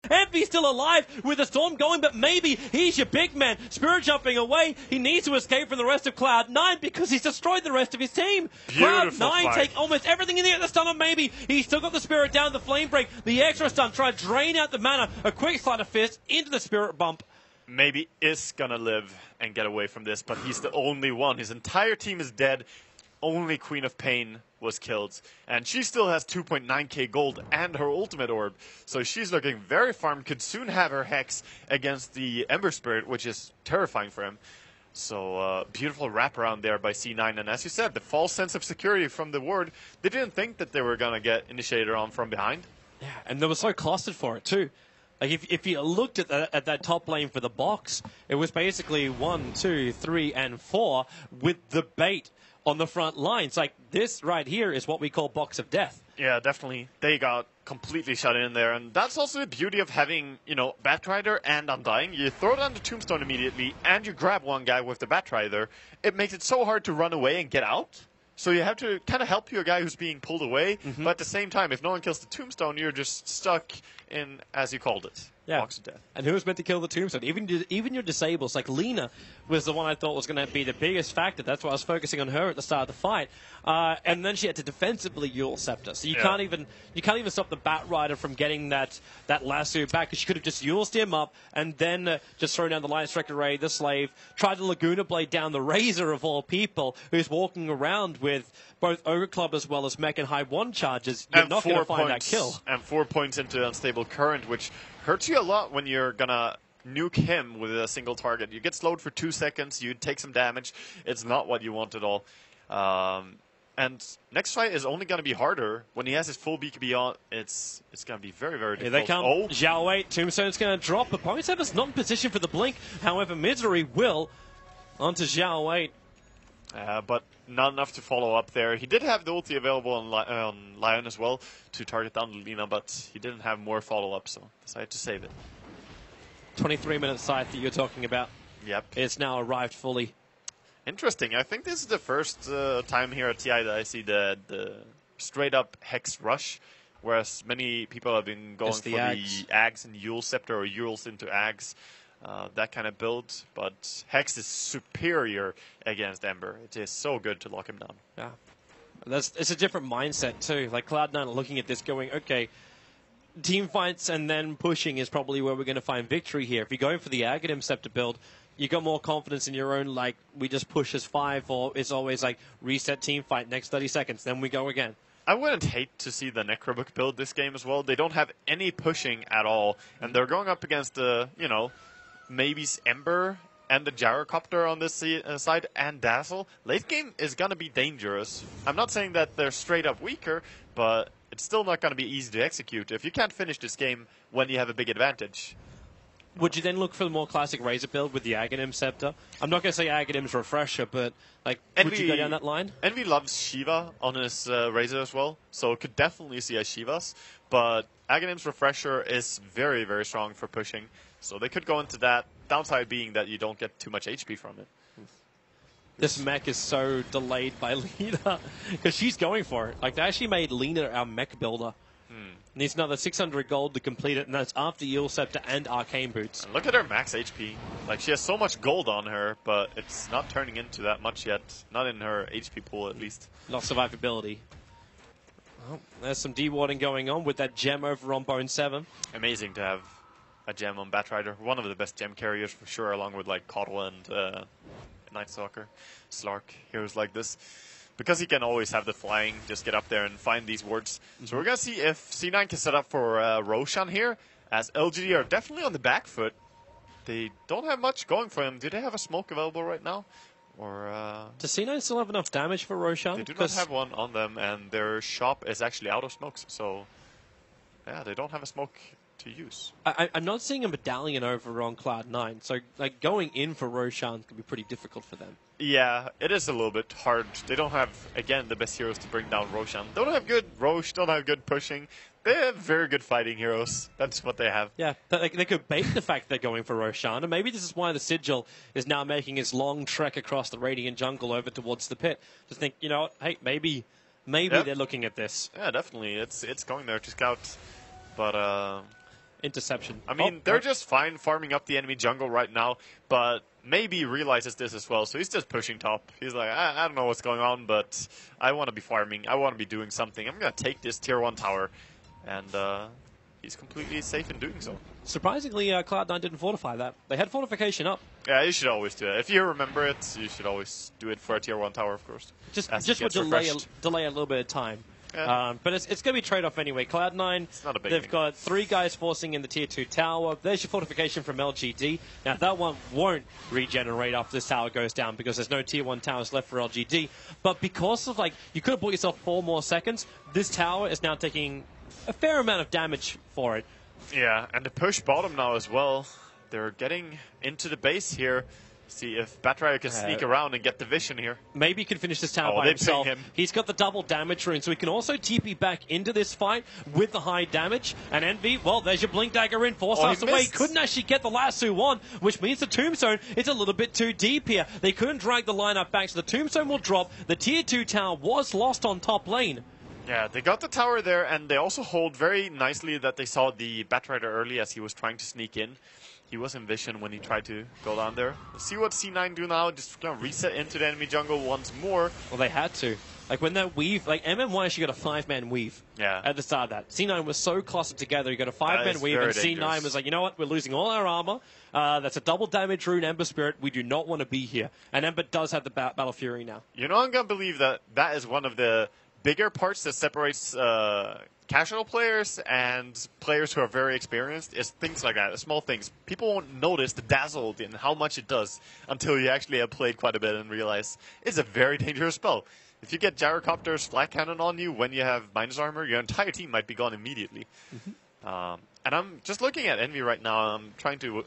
Envy's still alive with the storm going, but maybe he's your big man. Spirit jumping away. He needs to escape from the rest of Cloud9 because he's destroyed the rest of his team. Cloud9 take almost everything in the air. The stun on maybe. He's still got the Spirit down, the flame break, the extra stun, try to drain out the mana. A quick sleight of fist into the Spirit bump. Maybe is gonna live and get away from this, but he's the only one. His entire team is dead. Only Queen of Pain was killed. And she still has 2.9k gold and her ultimate orb. So she's looking very farmed. Could soon have her Hex against the Ember Spirit, which is terrifying for him. So beautiful wraparound there by C9. And as you said, the false sense of security from the ward. They didn't think that they were going to get initiated on from behind. Yeah, and they were so clustered for it too. Like if you looked at that top lane for the box, it was basically 1, 2, 3, and 4 with the bait on the front lines. Like this right here is what we call box of death. Yeah, definitely. They got completely shut in there, and that's also the beauty of having, you know, Batrider and Undying. You throw down the Tombstone immediately, and you grab one guy with the Batrider. It makes it so hard to run away and get out. So you have to kind of help your guy who's being pulled away, but at the same time, if no one kills the Tombstone, you're just stuck in, as you called it, box of death. And who was meant to kill the Tombstone? Even your disables, like Lina was the one I thought was going to be the biggest factor. That's why I was focusing on her at the start of the fight. And then she had to defensively Yule Scepter. So you can't even stop the Batrider from getting that lasso back, because she could have just Yuled him up and then just thrown down the Lion Strike Array, the Slave, tried to Laguna Blade down the Razor of all people, who's walking around with both Ogre Club as well as Mech and High 1 charges. You're not going to find that kill. And 4 points into Unstable Current, which hurts you a lot when you're going to nuke him with a single target. You get slowed for 2 seconds, you take some damage. It's not what you want at all. And next fight is only going to be harder. When he has his full BKB on, it's going to be very, very difficult. Here they come. Zhao Wei, Tombstone's going to drop. Opponent Seven's not in position for the blink. However, Misery will onto Zhao Wei. But not enough to follow up there. He did have the ulti available on Lion as well to target down Lina, but he didn't have more follow-up, so decided to save it. 23-minute scythe that you're talking about. Yep. It's now arrived fully. Interesting. I think this is the first time here at TI that I see the straight-up Hex rush, whereas many people have been going for the Ags and Yule Scepter or Yules into Ags. That kind of build, but Hex is superior against Ember. It is so good to lock him down. Yeah, it's a different mindset too. Like Cloud9 are looking at this going, okay, team fights and then pushing is probably where we're going to find victory here. If you're going for the Aghanim Scepter build, you got more confidence in your own, like, we just push as 5, or it's always like reset team fight, next 30 seconds, then we go again. I wouldn't hate to see the Necrobook build this game as well. They don't have any pushing at all, and they're going up against the, you know, maybe's Ember and the Gyrocopter on this side, and Dazzle. Late game is going to be dangerous. I'm not saying that they're straight up weaker, but it's still not going to be easy to execute if you can't finish this game when you have a big advantage. Would you then look for the more classic Razor build with the Aghanim Scepter? I'm not going to say Aghanim's Refresher, but like, would you go down that line? Envy loves Shiva on his Razor as well, so could definitely see a Shivas. But Aghanim's Refresher is very, very strong for pushing, so they could go into that. Downside being that you don't get too much HP from it. This mech is so delayed by Lina, because she's going for it. Like, they actually made Lina our mech builder. Needs another 600 gold to complete it, and that's after Yule Scepter and Arcane Boots. And look at her max HP. Like, she has so much gold on her, but it's not turning into that much yet. Not in her HP pool, at least. Not survivability. Well, there's some dewarding going on with that gem over on Bone 7. Amazing to have a gem on Batrider. One of the best gem carriers for sure, along with like Coddle and Night Stalker, Slark, heroes like this. Because he can always have the flying, just get up there and find these wards. So we're going to see if C9 can set up for Roshan here, as LGD are definitely on the back foot. They don't have much going for them. Do they have a smoke available right now? Or does C9 still have enough damage for Roshan? They do not have one on them, and their shop is actually out of smokes. So, yeah, they don't have a smoke to use. I'm not seeing a medallion over on Cloud9, so like going in for Roshan could be pretty difficult for them. Yeah, it is a little bit hard. They don't have, again, the best heroes to bring down Roshan. They don't have good Rosh, don't have good pushing. They have very good fighting heroes. That's what they have. Yeah, they could bait the fact they're going for Roshan, and maybe this is why the Sigil is now making its long trek across the Radiant Jungle over towards the pit. Just think, you know what, hey, maybe they're looking at this. Yeah, definitely. It's going there to scout. But interception. I mean, they're just fine farming up the enemy jungle right now, but maybe realizes this as well, so he's just pushing top. He's like, I don't know what's going on, but I want to be farming. I want to be doing something. I'm going to take this tier 1 tower, and he's completely safe in doing so. Surprisingly, Cloud9 didn't fortify that. They had fortification up. Yeah, you should always do it. If you remember it, you should always do it for a tier 1 tower, of course. Just would delay a little bit of time. Yeah. But it's going to be trade-off anyway. Cloud9, they've got 3 guys forcing in the tier 2 tower. There's your fortification from LGD. Now, that one won't regenerate after this tower goes down because there's no tier 1 towers left for LGD. But because of, like, you could have bought yourself 4 more seconds, this tower is now taking a fair amount of damage for it. Yeah, and the push bottom now as well. They're getting into the base here. See if Batrider can sneak around and get the vision here. Maybe he can finish this tower by himself. He's got the double damage rune, so he can also TP back into this fight with the high damage. And Envy, well, there's your Blink Dagger in, 4 stars away. Couldn't actually get the lasso on, which means the Tombstone is a little bit too deep here. They couldn't drag the lineup back, so the Tombstone will drop. The tier 2 tower was lost on top lane. Yeah, they got the tower there, and they also hold very nicely that they saw the Batrider early as he was trying to sneak in. He was in vision when he tried to go down there. Let's see what C9 do now. Just gonna reset into the enemy jungle once more. Well, they had to. Like, when that weave, like, MMY actually got a 5-man weave at the start of that. C9 was so clustered together, you got a 5-man weave, and C9 was like, you know what, we're losing all our armor. That's a double damage rune, Ember Spirit. We do not want to be here. And Ember does have the Battle Fury now. You know, I'm gonna believe that that is one of the bigger parts that separates casual players and players who are very experienced is things like that, small things. People won't notice the dazzle and how much it does until you actually have played quite a bit and realize it's a very dangerous spell. If you get Gyrocopter's flat cannon on you when you have minus armor, your entire team might be gone immediately. And I'm just looking at Envy right now. I'm trying to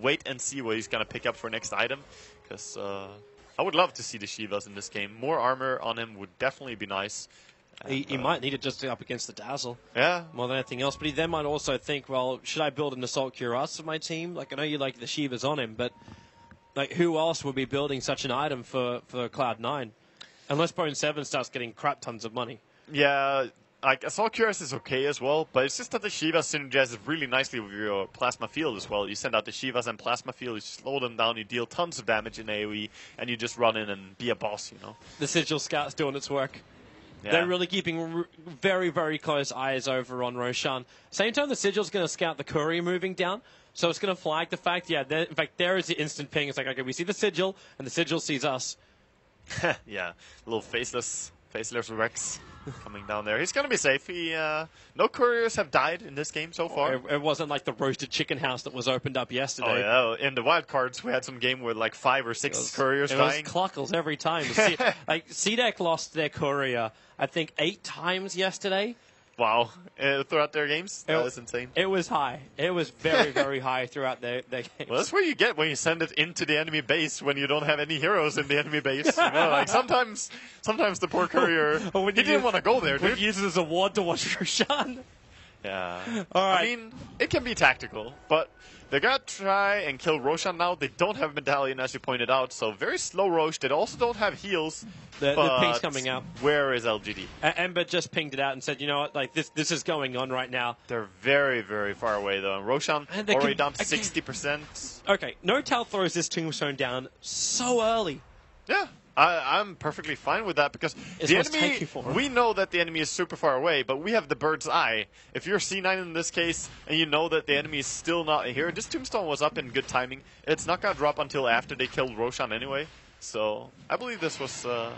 wait and see what he's going to pick up for next item, because I would love to see the Shivas in this game. More armor on him would definitely be nice. He might need it just up against the Dazzle. Yeah. More than anything else. But he then might also think, well, should I build an Assault Cuirass for my team? Like, I know you like the Shivas on him, but like, who else would be building such an item for Cloud9? Unless Bone 7 starts getting crap tons of money. Yeah, like Assault Cuirass is okay as well, but it's just that the Shivas synergizes really nicely with your Plasma Field as well. You send out the Shivas and Plasma Field, you slow them down, you deal tons of damage in AoE, and you just run in and be a boss, you know? The Sigil Scout's doing its work. Yeah. They're really keeping very, very close eyes over on Roshan. Same time, the Sigil's going to scout the courier moving down, so it's going to flag the fact, in fact, there is the instant ping. It's like, okay, we see the Sigil, and the Sigil sees us. Yeah, a little faceless Rex coming down there. He's going to be safe. No couriers have died in this game so far. It wasn't like the roasted chicken house that was opened up yesterday. Oh, yeah. In the wildcards, we had some game with like 5 or 6 couriers dying. It was cluckles every time. Like, CDEC lost their courier, I think, 8 times yesterday. Wow. Throughout their games? That is insane. It was high. It was very, very high throughout their games. Well, that's what you get when you send it into the enemy base when you don't have any heroes in the enemy base. You know, like sometimes the poor courier, he didn't want to go there, dude. He uses it as a ward to watch Roshan. Yeah. All right. I mean, it can be tactical, but they're going to try and kill Roshan now. They don't have Medallion, as you pointed out, so very slow Rosh. They also don't have heals. The ping's coming out. Where is LGD? Ember just pinged it out and said, you know what, like this is going on right now. They're very, very far away, though. And Roshan already down to 60%. Okay, No-Tal throws this Tombstone down so early. Yeah. I'm perfectly fine with that because the enemy, we know that the enemy is super far away, but we have the bird's eye. If you're C9 in this case and you know that the enemy is still not here, this Tombstone was up in good timing. It's not going to drop until after they killed Roshan anyway. So I believe this was a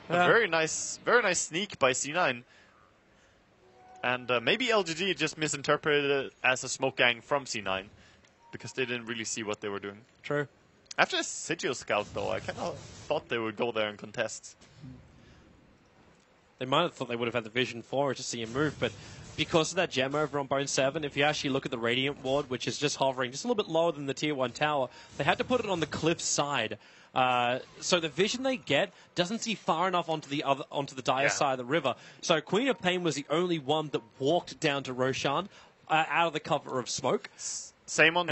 very nice sneak by C9. And maybe LGD just misinterpreted it as a smoke gang from C9 because they didn't really see what they were doing. True. After a Sigil Scout, though, I kind of thought they would go there and contest. They might have thought they would have had the vision for it to see him move, but because of that gem over on Bone 7, if you actually look at the Radiant Ward, which is just hovering just a little bit lower than the Tier 1 tower, they had to put it on the cliff side. So the vision they get doesn't see far enough onto the dire side of the river. So Queen of Pain was the only one that walked down to Roshan out of the cover of smoke. Same on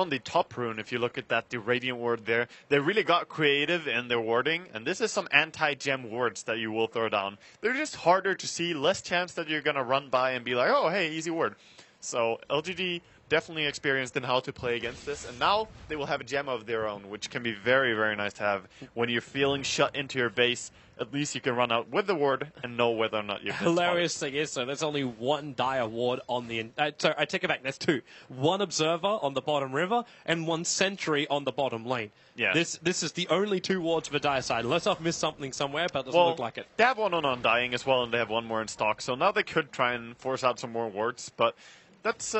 the top rune, if you look at that, the Radiant Ward there. They really got creative in their warding, and this is some anti-gem wards that you will throw down. They're just harder to see, less chance that you're going to run by and be like, oh, hey, easy ward. So LGD definitely experienced in how to play against this, and now they will have a gem of their own, which can be very, very nice to have when you're feeling shut into your base. At least you can run out with the ward and know whether or not you're hilarious thing is, so there's only one dire ward on the... sorry, I take it back, there's two. One observer on the bottom river and one sentry on the bottom lane. Yeah. This is the only two wards for dire side, unless I've missed something somewhere, but it doesn't look like it. They have one on Undying as well, and they have one more in stock, so now they could try and force out some more wards, but that's...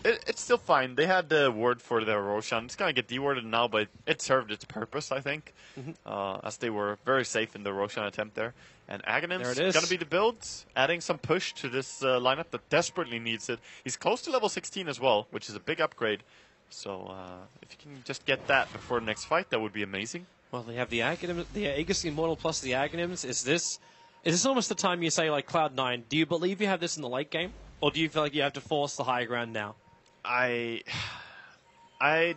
It's still fine. They had the ward for their Roshan. It's going to get dewarded now, but it served its purpose, I think, as they were very safe in the Roshan attempt there. And Aghanim's going to be the build, adding some push to this lineup that desperately needs it. He's close to level 16 as well, which is a big upgrade. So if you can just get that before the next fight, that would be amazing. Well, they have the Aghanim, the Aegis Immortal plus the Aghanims. Is this almost the time you say, like, Cloud9, do you believe you have this in the late game? Or do you feel like you have to force the high ground now? I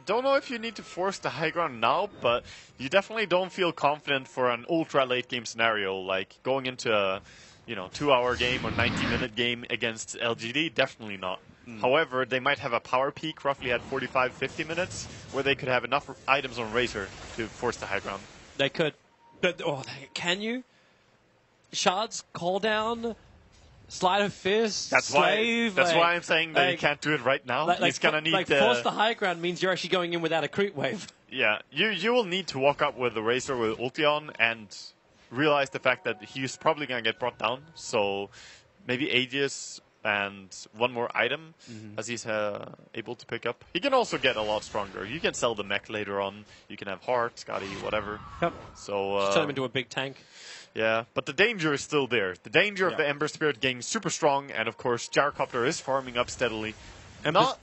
don't know if you need to force the high ground now, but you definitely don't feel confident for an ultra late game scenario, like going into a 2-hour game or 90-minute game against LGD. Definitely not. However, they might have a power peak roughly at 45-50 minutes where they could have enough items on Razor to force the high ground. They could. But can you? Shards, call down, Slide of Fist, Slave. That's why I'm saying that you can't do it right now. He's gonna need force the high ground means you're actually going in without a creep wave. Yeah, you will need to walk up with the Razor with ulti on and realize the fact that he's probably gonna get brought down. So maybe Aegis and one more item as he's able to pick up. He can also get a lot stronger. You can sell the mech later on. You can have Heart, Scotty, whatever. Yep. So just turn him into a big tank. Yeah, but the danger is still there. The danger of the Ember Spirit getting super strong, and of course, Gyrocopter is farming up steadily. And not